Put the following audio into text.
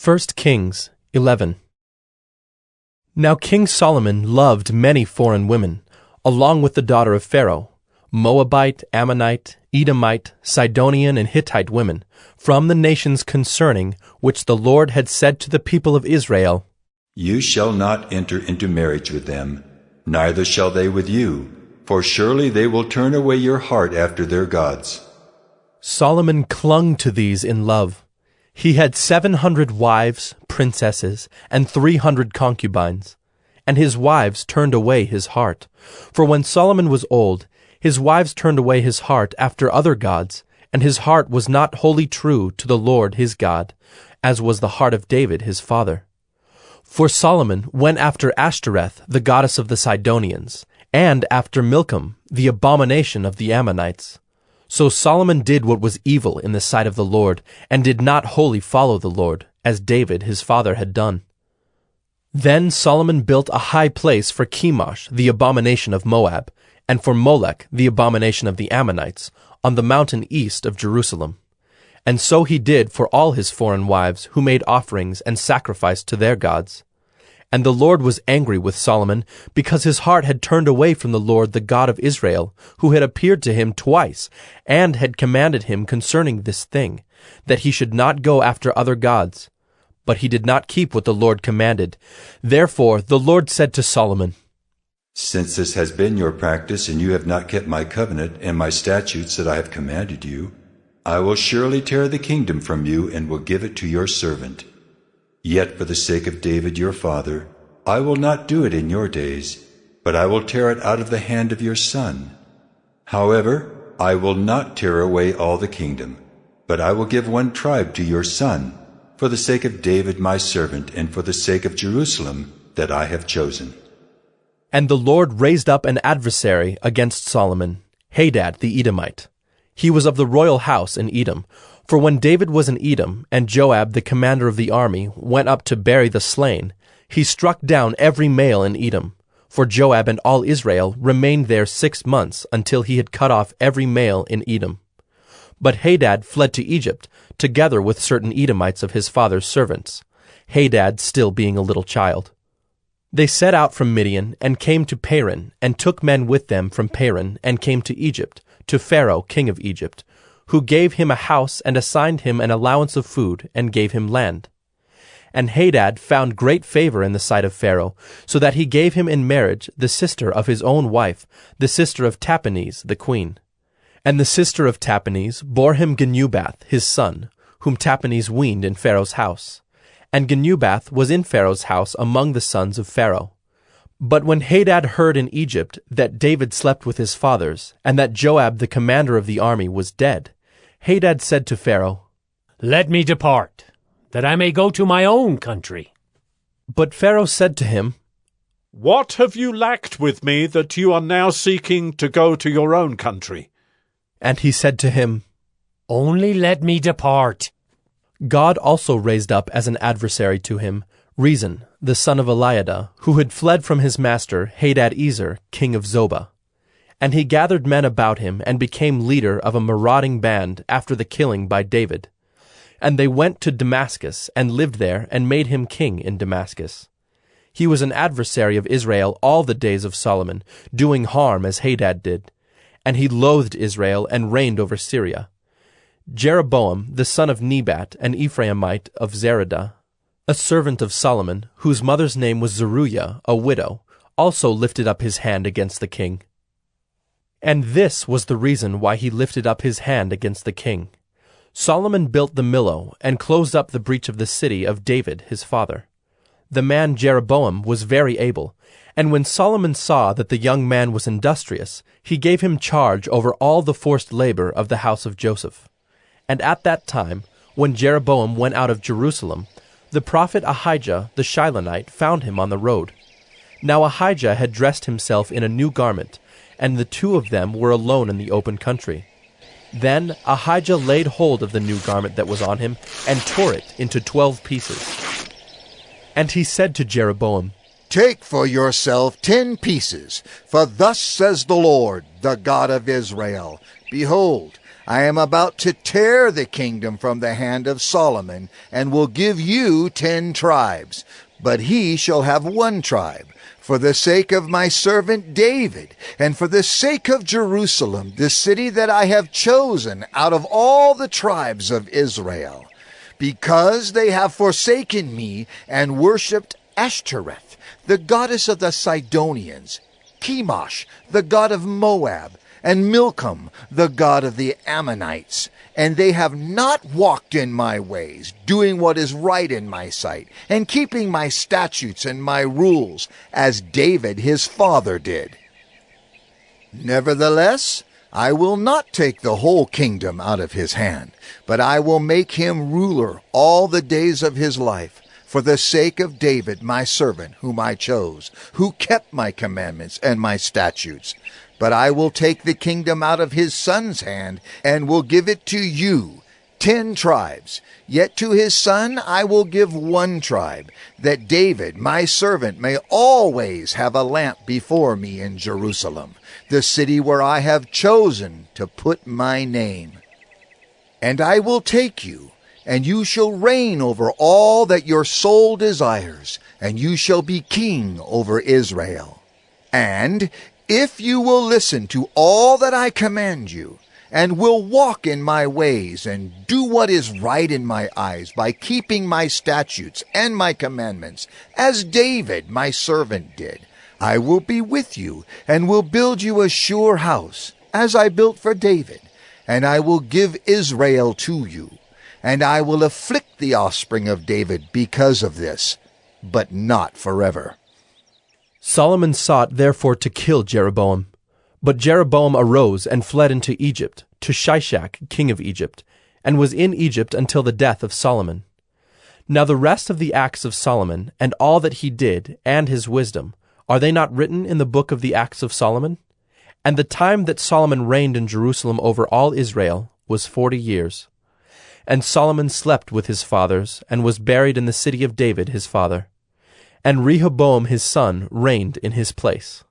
1 Kings 11. Now King Solomon loved many foreign women, along with the daughter of Pharaoh, Moabite, Ammonite, Edomite, Sidonian, and Hittite women, from the nations concerning which the Lord had said to the people of Israel, You shall not enter into marriage with them, neither shall they with you, for surely they will turn away your heart after their gods. Solomon clung to these in love. He had 700 wives, princesses, and 300 concubines, and his wives turned away his heart. For when Solomon was old, his wives turned away his heart after other gods, and his heart was not wholly true to the Lord his God, as was the heart of David his father. For Solomon went after Ashtoreth, the goddess of the Sidonians, and after Milcom, the abomination of the Ammonites. So Solomon did what was evil in the sight of the Lord, and did not wholly follow the Lord, as David his father had done. Then Solomon built a high place for Chemosh, the abomination of Moab, and for Molech, the abomination of the Ammonites, on the mountain east of Jerusalem. And so he did for all his foreign wives, who made offerings and sacrificed to their gods. And the Lord was angry with Solomon, because his heart had turned away from the Lord the God of Israel, who had appeared to him twice, and had commanded him concerning this thing, that he should not go after other gods. But he did not keep what the Lord commanded. Therefore the Lord said to Solomon, Since this has been your practice, and you have not kept my covenant and my statutes that I have commanded you, I will surely tear the kingdom from you, and will give it to your servant. Yet for the sake of David your father, I will not do it in your days, but I will tear it out of the hand of your son. However, I will not tear away all the kingdom, but I will give one tribe to your son, for the sake of David my servant, and for the sake of Jerusalem that I have chosen. And the Lord raised up an adversary against Solomon, Hadad the Edomite. He was of the royal house in Edom. For when David was in Edom, and Joab the commander of the army went up to bury the slain, he struck down every male in Edom. For Joab and all Israel remained there 6 months, until he had cut off every male in Edom. But Hadad fled to Egypt, together with certain Edomites of his father's servants, Hadad still being a little child. They set out from Midian, and came to Paran, and took men with them from Paran, and came to Egypt, to Pharaoh king of Egypt, who gave him a house and assigned him an allowance of food, and gave him land. And Hadad found great favor in the sight of Pharaoh, so that he gave him in marriage the sister of his own wife, the sister of Tahpenes the queen. And the sister of Tahpenes bore him Genubath his son, whom Tahpenes weaned in Pharaoh's house. And Genubath was in Pharaoh's house among the sons of Pharaoh. But when Hadad heard in Egypt that David slept with his fathers, and that Joab the commander of the army was dead, Hadad said to Pharaoh, Let me depart, that I may go to my own country. But Pharaoh said to him, What have you lacked with me that you are now seeking to go to your own country? And he said to him, Only let me depart. God also raised up as an adversary to him Rezon, the son of Eliada, who had fled from his master Hadad-ezer, king of Zobah. And he gathered men about him, and became leader of a marauding band after the killing by David. And they went to Damascus, and lived there, and made him king in Damascus. He was an adversary of Israel all the days of Solomon, doing harm as Hadad did. And he loathed Israel, and reigned over Syria. Jeroboam, the son of Nebat, an Ephraimite of Zeradah, a servant of Solomon, whose mother's name was Zeruiah, a widow, also lifted up his hand against the king. And this was the reason why he lifted up his hand against the king. Solomon built the Millo, and closed up the breach of the city of David his father. The man Jeroboam was very able, and when Solomon saw that the young man was industrious, he gave him charge over all the forced labor of the house of Joseph. And at that time, when Jeroboam went out of Jerusalem, the prophet Ahijah the Shilonite found him on the road. Now Ahijah had dressed himself in a new garment, and the two of them were alone in the open country. Then Ahijah laid hold of the new garment that was on him, and tore it into 12 pieces. And he said to Jeroboam, Take for yourself 10 pieces, for thus says the Lord, the God of Israel, Behold, I am about to tear the kingdom from the hand of Solomon, and will give you 10 tribes. But he shall have 1 tribe, for the sake of my servant David, and for the sake of Jerusalem, the city that I have chosen out of all the tribes of Israel. Because they have forsaken me and worshipped Ashtoreth, the goddess of the Sidonians, Chemosh, the god of Moab, and Milcom, the god of the Ammonites. And they have not walked in my ways, doing what is right in my sight, and keeping my statutes and my rules, as David his father did. Nevertheless, I will not take the whole kingdom out of his hand, but I will make him ruler all the days of his life, for the sake of David my servant, whom I chose, who kept my commandments and my statutes. But I will take the kingdom out of his son's hand, and will give it to you, 10 tribes. Yet to his son I will give 1 tribe, that David my servant may always have a lamp before me in Jerusalem, the city where I have chosen to put my name. And I will take you, and you shall reign over all that your soul desires, and you shall be king over Israel. And if you will listen to all that I command you, and will walk in my ways, and do what is right in my eyes, by keeping my statutes and my commandments, as David my servant did, I will be with you, and will build you a sure house, as I built for David, and I will give Israel to you. And I will afflict the offspring of David because of this, but not forever. Solomon sought therefore to kill Jeroboam. But Jeroboam arose and fled into Egypt, to Shishak, king of Egypt, and was in Egypt until the death of Solomon. Now the rest of the acts of Solomon, and all that he did, and his wisdom, are they not written in the book of the acts of Solomon? And the time that Solomon reigned in Jerusalem over all Israel was 40 years. And Solomon slept with his fathers, and was buried in the city of David his father. And Rehoboam his son reigned in his place.